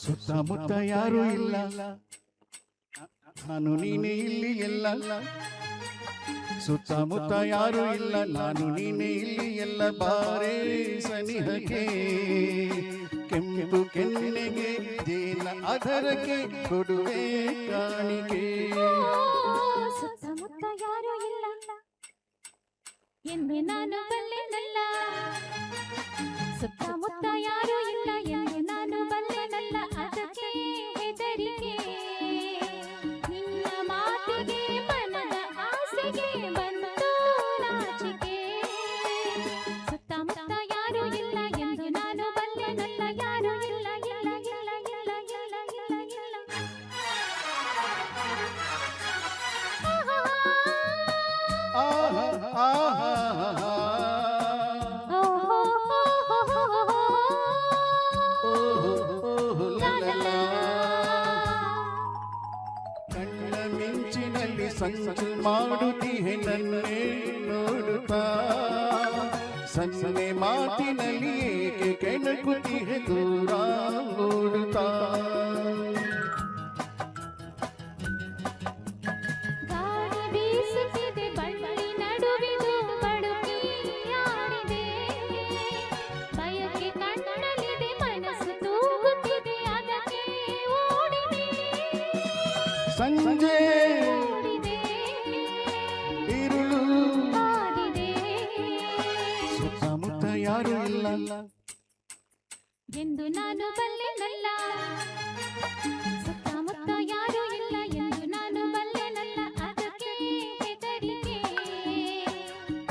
ಸುತ್ತಮುತ್ತ ಯಾರು ಇಲ್ಲ, ನಾನು ನೀನೇ ಇಲ್ಲಿ ಎಲ್ಲ. ಸುತ್ತಮುತ್ತ ಯಾರು ಇಲ್ಲ, ನಾನು ನೀನೇ ಇಲ್ಲಿ ಎಲ್ಲ. ಬಾರೇ ಸನಿಹಕ್ಕೆ ಕೆಂಪು ಕೆನ್ನೆಗೆ ಜೇನ ಅದರಕ್ಕೆ ಕೊಡುವೆ ಕಾಣಿಕೆ. ಸುತ್ತಮುತ್ತ ಯಾರು ಇಲ್ಲ ಎಂದು ನಾನು ಬಲ್ಲೆನಲ್ಲ. ಸುತ್ತಮುತ್ತ ಯಾರು ಇಲ್ಲ ಎಂದು ನಾನು ಬಲ್ಲೆನಲ್ಲ. ಅದಕ್ಕೆ ಹೆದರಿಕೆ ನಿನ್ನ ಮಾತಿಗೆ ಮನದ ಆಸೆಗೆ ಬಂತು ನಾಚಿಕೆ. ಸುತ್ತಮುತ್ತ ಯಾರು ಇಲ್ಲ ಎಂದು ನಾನು ಬಲ್ಲೆನಲ್ಲ. ಯಾರು ಇಲ್ಲ ಇಲ್ಲ ಇಲ್ಲ ಇಲ್ಲ ಇಲ್ಲ ಇಲ್ಲ ಇಲ್ಲ. ಕಣ್ಣ ಮಿಂಚಿನಲ್ಲಿ ಸಂಚು ಮಾಡುತ್ತೀಹೆ ನನ್ನೇ ನೋಡುತ್ತಾ. ಸನ್ನೆ ಮಾತಿನಲ್ಲಿ ಏಕೆ ಕೆಣಕುತ್ತೀಹೆ ದೂರ ಓಡುತ್ತಾ. ಗಾಳಿ ಬೀಸುತ್ತಿದೆ ಬಳ್ಳಿ ನಡುವಿದು ಬಡುಕಿಯಾಡಿದೆ. ಬಯಕೆ ಕಣ್ಣಲ್ಲಿದೆ ಮನಸ್ಸು ತೂಗುತ್ತಿದೆ ಅದಕ್ಕೆ ಓಡಿದೆ. ಸಂಜೆ ಓಡಿದೆ ಇರುಳು ಕಾದಿದೆ ಸುತ್ತಮುತ್ತ ಯಾರು ಇಲ್ಲ ಎಂದು ನಾನು ಬಲ್ಲೆನಲ್ಲ. ಸುತ್ತಮುತ್ತ ಯಾರು ಇಲ್ಲ ಎಂದು ನಾನು ಬಲ್ಲೆನಲ್ಲ. ಅದಕ್ಕೆ ಹೆದರಿಕೆ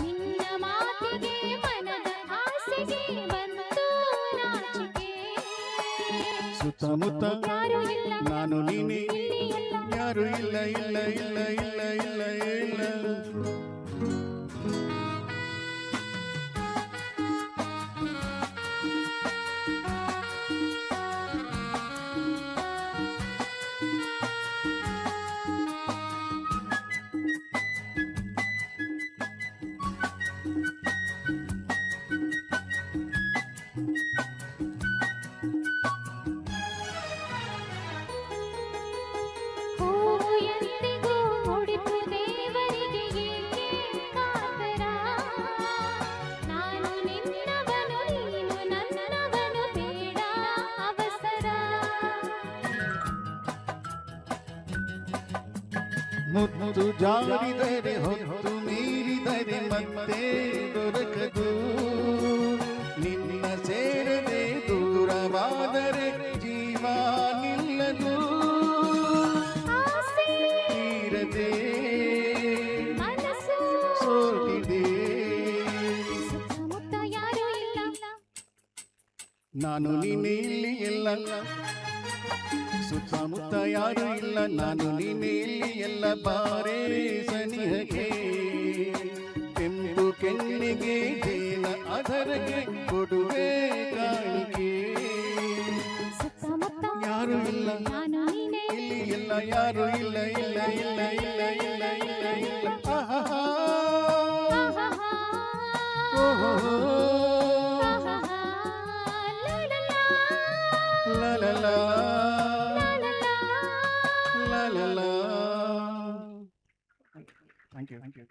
ನಿನ್ನ ಮಾತಿಗೆ ಮನದ ಆಸೆಗೆ ಬಂತು ನಾಚಿಕೆ. ಸುತ್ತಮುತ್ತ ಯಾರು ಇಲ್ಲ ನಾನು ನೀನೇ ಇಲ್ಲಿ ಎಲ್ಲ. ಯಾರು ಇಲ್ಲ ಇಲ್ಲ ಇಲ್ಲ ಇಲ್ಲ ಇಲ್ಲ ಇಲ್ಲ. ಹೂವು ಎಂದಿಗೂ ಮುಡಿಪು ದೇವರಿಗೆ ಏಕೆ ಕಾತರ. ನಾನು ನಿನ್ನವನು ನೀನು ನನ್ನವನು ಬೇಡ ಅವಸರ. ಮುತ್ತು ಜಾರಿದರೆ ಹೊತ್ತು ಮೀರಿದರೆ ಮತ್ತೆ ದೊರಕದು. ನಿನ್ನ ಸೇರದೆ ದೂರವಾದರೆ ಜೀವ ನಿಲ್ಲದು. ಆಸೆ ತೀರದೆ ಮನಸ್ಸು ಸೋತಿದೆ. ಸುತ್ತಮುತ್ತ ಯಾರು ಇಲ್ಲ ನಾನು ನೀನೇ ಇಲ್ಲಿ ಎಲ್ಲ. ಸುತ್ತಮುತ್ತ ಯಾರು ಇಲ್ಲ, ನಾನು ನೀನೇ ಇಲ್ಲಿ ಎಲ್ಲ. ಬಾರೇ ಸನಿಹಕ್ಕೆ ಕೆಂಪು ಕೆನ್ನೆಗೆ ಜೇನ ಅದರಕ್ಕೆ ಕೊಡುವೆ ಕಾಣಿಕೆ. ಸುತ್ತಮುತ್ತ ಯಾರು ಇಲ್ಲ ನಾನು ನೀನೇ ಇಲ್ಲಿ ಎಲ್ಲ. ಯಾರು ಇಲ್ಲ ಇಲ್ಲ ಇಲ್ಲ ಇಲ್ಲ ಇಲ್ಲ ಇಲ್ಲ ಇಲ್ಲ. ಆಹಾಹಾ. ಆಹಾಹಾ. ಓಹೋ. ಆಹಾಹಾ. ಲಾ ಲಾ ಲಾ. ಲಾ ಲಾ ಲಾ. ಲಾ ಲಾ ಲಾ. ಲಾ ಲಾ ಲಾ. Thank you.